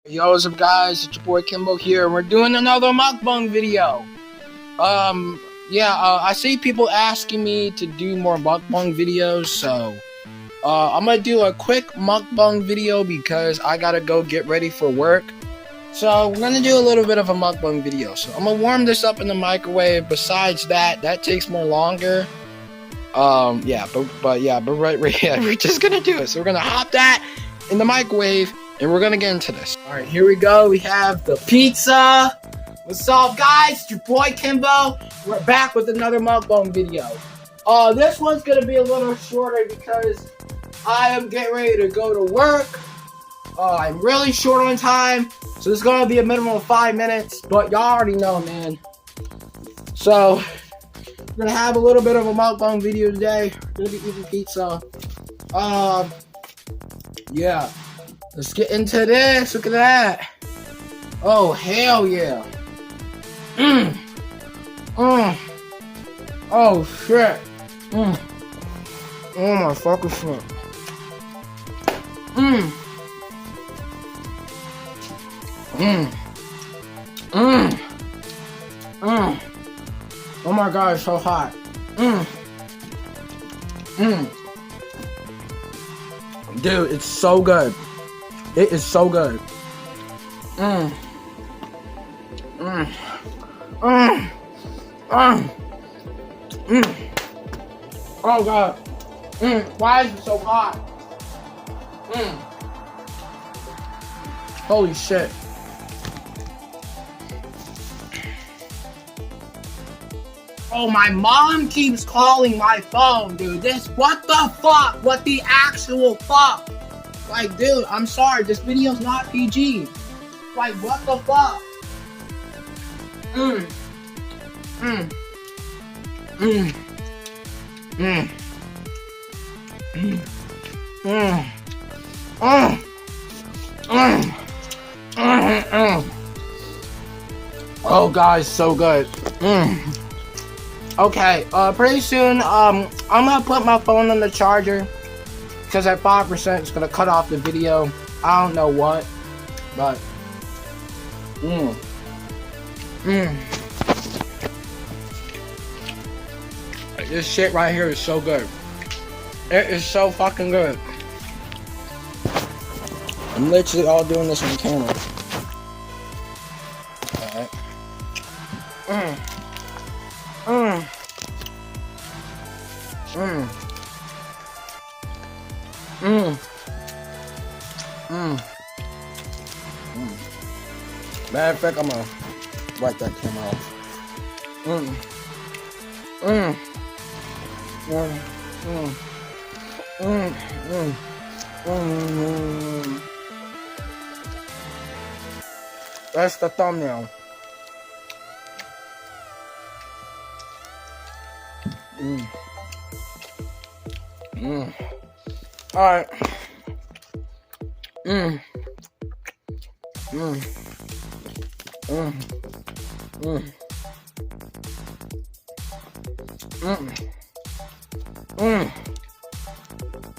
Yo, what's up, guys? It's your boy Kimbo here, and we're doing another mukbang video. I see people asking me to do more mukbang videos, so I'm gonna do a quick mukbang video because I gotta go get ready for work. So we're gonna do a little bit of a mukbang video. So I'm gonna warm this up in the microwave. Besides that takes more longer. We're just gonna do it. So we're gonna hop that in the microwave. And we're gonna get into this. Alright, here we go. We have the pizza. What's up, guys? It's your boy Kimbo. We're back with another mukbang video. This one's gonna be a little shorter because I am getting ready to go to work. I'm really short on time, so this is gonna be a minimum of 5 minutes, but y'all already know, man. So, we're gonna have a little bit of a mukbang video today. We're gonna be eating pizza. Yeah. Let's get into this. Look at that. Oh, hell yeah. Oh, shit. Oh, my fucking shit. Oh, my God, it's so hot. Dude, it's so good. It is so good. Oh God. Why is it so hot? Holy shit. Oh, my mom keeps calling my phone, dude. What the fuck? What the actual fuck? Like, dude, I'm sorry, this video's not PG. Like, what the fuck? Oh, guys, so good. Okay, pretty soon, I'm gonna put my phone on the charger. Because at 5% it's gonna cut off the video. I don't know what, but this shit right here is so good. It is so fucking good. I'm literally all doing this on camera. Alright. Matter of fact, I'm gonna wipe that camera off. That's the thumbnail. Alright.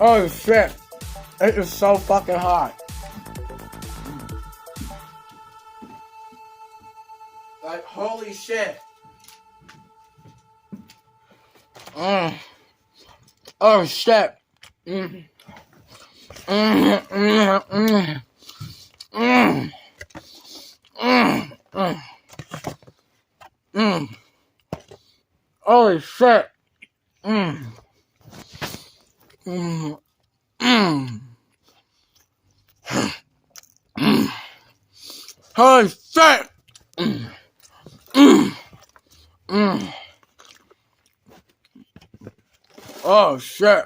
Oh shit. It is so fucking hot. Like, holy shit. Oh shit. Holy shit. Holy shit. Oh shit.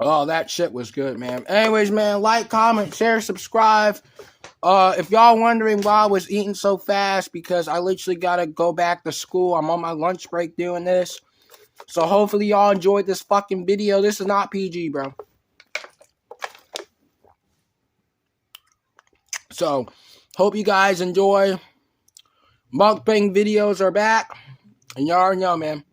Oh, that shit was good, man. Anyways, man, like, comment, share, subscribe. If y'all wondering why I was eating so fast, because I literally gotta go back to school. I'm on my lunch break doing this. So hopefully y'all enjoyed this fucking video. This is not PG, bro. So, hope you guys enjoy. Mukbang videos are back. And y'all already know, man.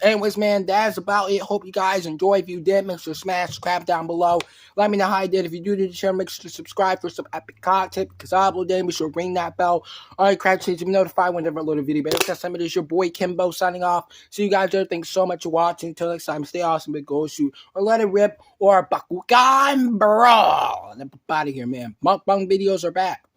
Anyways, man, that's about it. Hope you guys enjoyed. If you did, make sure to smash subscribe down below. Let me know how you did. If you do the channel, make sure to subscribe for some epic content because I upload them. Be sure to ring that bell. Alright, crack to be notified whenever I load a video. But next time, it is your boy Kimbo signing off. See you guys there. Thanks so much for watching. Until next time, stay awesome, but go shoot or let it rip or bakugan, bro. And I'm out of here, man. Mukbang videos are back.